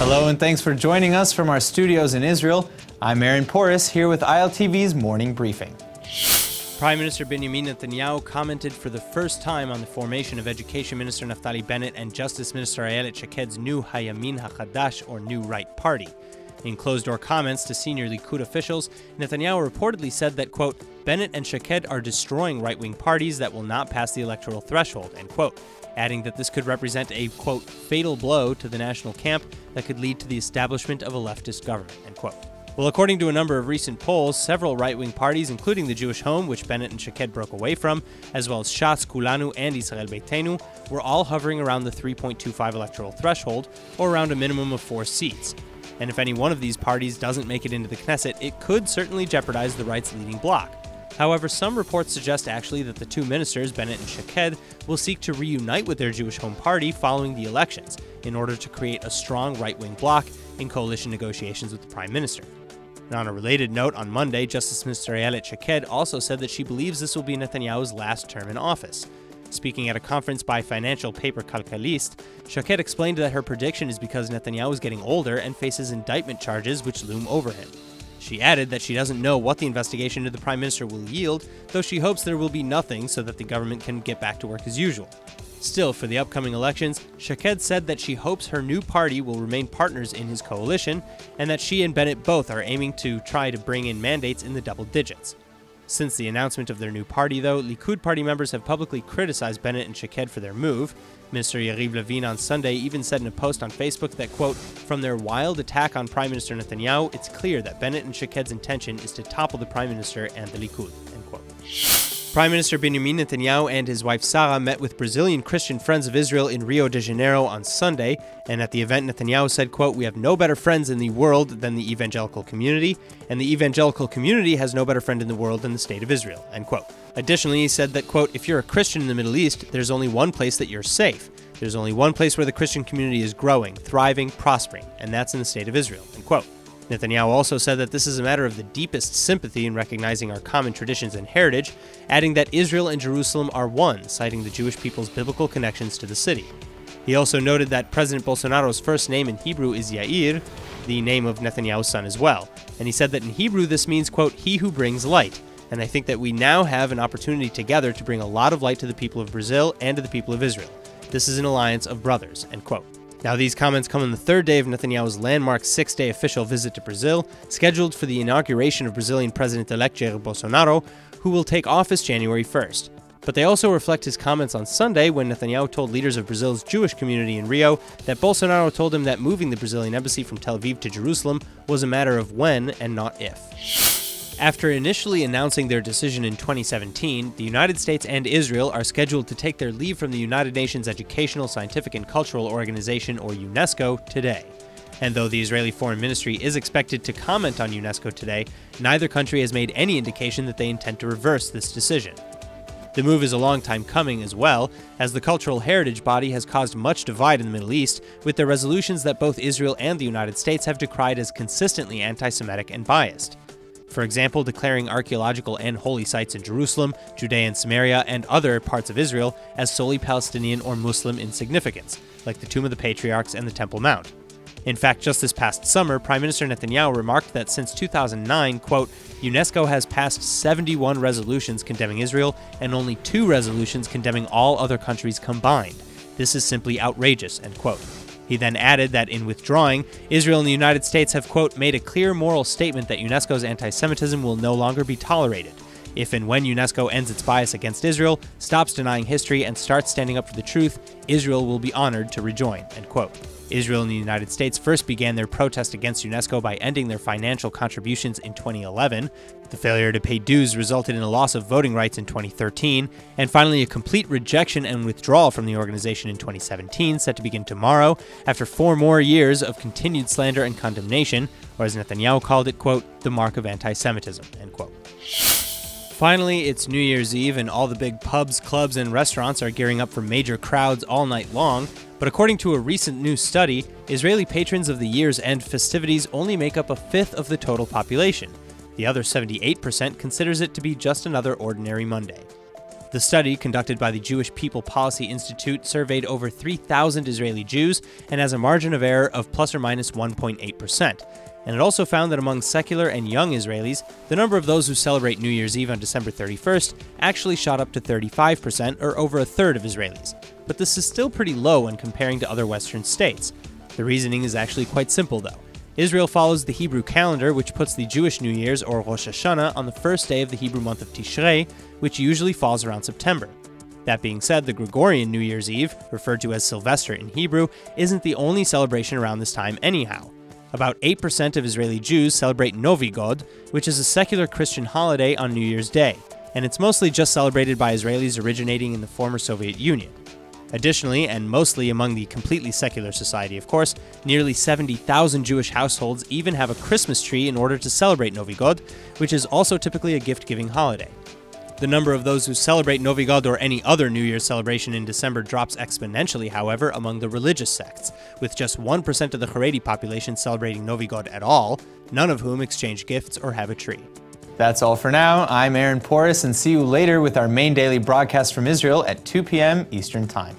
Hello and thanks for joining us from our studios in Israel. I'm Aaron Porras here with ILTV's morning briefing. Prime Minister Benjamin Netanyahu commented for the first time on the formation of Education Minister Naftali Bennett and Justice Minister AYELET Shaked's new Hayamin HaChadash, or New Right Party. In closed-door comments to senior Likud officials, Netanyahu reportedly said that, quote, Bennett and Shaked are destroying right-wing parties that will not pass the electoral threshold, end quote, adding that this could represent a, quote, fatal blow to the national camp that could lead to the establishment of a leftist government, end quote. Well, according to a number of recent polls, several right-wing parties, including the Jewish Home, which Bennett and Shaked broke away from, as well as Shas, Kulanu, and Israel Beitenu, were all hovering around the 3.25 electoral threshold, or around a minimum of 4 seats. And if any one of these parties doesn't make it into the Knesset, it could certainly jeopardize the right's leading bloc. However, some reports suggest actually that the two ministers, Bennett and Shaked, will seek to reunite with their Jewish Home Party following the elections in order to create a strong right-wing bloc in coalition negotiations with the Prime Minister. And on a related note, on Monday, Justice Minister AYELET Shaked also said that she believes this will be Netanyahu's last term in office. Speaking at a conference by financial paper Kalkalist, Shaked explained that her prediction is because Netanyahu is getting older and faces indictment charges which loom over him. She added that she doesn't know what the investigation into the Prime Minister will yield, though she hopes there will be nothing so that the government can get back to work as usual. Still, for the upcoming elections, Shaked said that she hopes her new party will remain partners in his coalition, and that she and Bennett both are aiming to try to bring in mandates in the double digits. Since the announcement of their new party, though, Likud party members have publicly criticized Bennett and Shaked for their move. Minister Yariv Levin on Sunday even said in a post on Facebook that, quote, from their wild attack on Prime Minister Netanyahu, it's clear that Bennett and Shaked's intention is to topple the Prime Minister and the Likud, end quote. Prime Minister Benjamin Netanyahu and his wife Sarah met with Brazilian Christian Friends of Israel in Rio de Janeiro on Sunday, and at the event Netanyahu said, quote, we have no better friends in the world than the evangelical community, and the evangelical community has no better friend in the world than the state of Israel, end quote. Additionally, he said that, quote, if you're a Christian in the Middle East, there's only one place that you're safe. There's only one place where the Christian community is growing, thriving, prospering, and that's in the state of Israel, end quote. Netanyahu also said that this is a matter of the deepest sympathy in recognizing our common traditions and heritage, adding that Israel and Jerusalem are one, citing the Jewish people's biblical connections to the city. He also noted that President Bolsonaro's first name in Hebrew is Yair, the name of Netanyahu's son as well, and he said that in Hebrew this means, quote, he who brings light, and I think that we now have an opportunity together to bring a lot of light to the people of Brazil and to the people of Israel. This is an alliance of brothers, end quote. Now, these comments come on the third day of Netanyahu's landmark 6-day official visit to Brazil, scheduled for the inauguration of Brazilian President-elect Jair Bolsonaro, who will take office January 1st. But they also reflect his comments on Sunday when Netanyahu told leaders of Brazil's Jewish community in Rio that Bolsonaro told him that moving the Brazilian embassy from Tel Aviv to Jerusalem was a matter of when and not if. After initially announcing their decision in 2017, the United States and Israel are scheduled to take their leave from the United Nations Educational, Scientific, and Cultural Organization, or UNESCO, today. And though the Israeli Foreign Ministry is expected to comment on UNESCO today, neither country has made any indication that they intend to reverse this decision. The move is a long time coming as well, as the cultural heritage body has caused much divide in the Middle East, with their resolutions that both Israel and the United States have decried as consistently anti-Semitic and biased. For example, declaring archaeological and holy sites in Jerusalem, Judea and Samaria, and other parts of Israel as solely Palestinian or Muslim in significance, like the Tomb of the Patriarchs and the Temple Mount. In fact, just this past summer, Prime Minister Netanyahu remarked that since 2009, quote, UNESCO has passed 71 resolutions condemning Israel and only 2 resolutions condemning all other countries combined. This is simply outrageous, end quote. He then added that in withdrawing, Israel and the United States have, quote, made a clear moral statement that UNESCO's anti-Semitism will no longer be tolerated. If and when UNESCO ends its bias against Israel, stops denying history, and starts standing up for the truth, Israel will be honored to rejoin, end quote. Israel and the United States first began their protest against UNESCO by ending their financial contributions in 2011. The failure to pay dues resulted in a loss of voting rights in 2013, and finally a complete rejection and withdrawal from the organization in 2017, set to begin tomorrow, after 4 more years of continued slander and condemnation, or as Netanyahu called it, quote, the mark of anti-Semitism, end quote. Finally, it's New Year's Eve and all the big pubs, clubs, and restaurants are gearing up for major crowds all night long, but according to a recent new study, Israeli patrons of the year's end festivities only make up 1/5 of the total population. The other 78% considers it to be just another ordinary Monday. The study, conducted by the Jewish People Policy Institute, surveyed over 3,000 Israeli Jews and has a margin of error of plus or minus 1.8%. And it also found that among secular and young Israelis, the number of those who celebrate New Year's Eve on December 31st actually shot up to 35%, or over a third of Israelis. But this is still pretty low when comparing to other Western states. The reasoning is actually quite simple, though. Israel follows the Hebrew calendar, which puts the Jewish New Year's, or Rosh Hashanah, on the first day of the Hebrew month of Tishrei, which usually falls around September. That being said, the Gregorian New Year's Eve, referred to as Sylvester in Hebrew, isn't the only celebration around this time anyhow. About 8% of Israeli Jews celebrate Novi God, which is a secular Christian holiday on New Year's Day, and it's mostly just celebrated by Israelis originating in the former Soviet Union. Additionally, and mostly among the completely secular society, of course, nearly 70,000 Jewish households even have a Christmas tree in order to celebrate Novi God, which is also typically a gift-giving holiday. The number of those who celebrate Novi God or any other New Year's celebration in December drops exponentially, however, among the religious sects, with just 1% of the Haredi population celebrating Novi God at all, none of whom exchange gifts or have a tree. That's all for now. I'm Aaron Porras, and see you later with our main daily broadcast from Israel at 2 p.m. Eastern Time.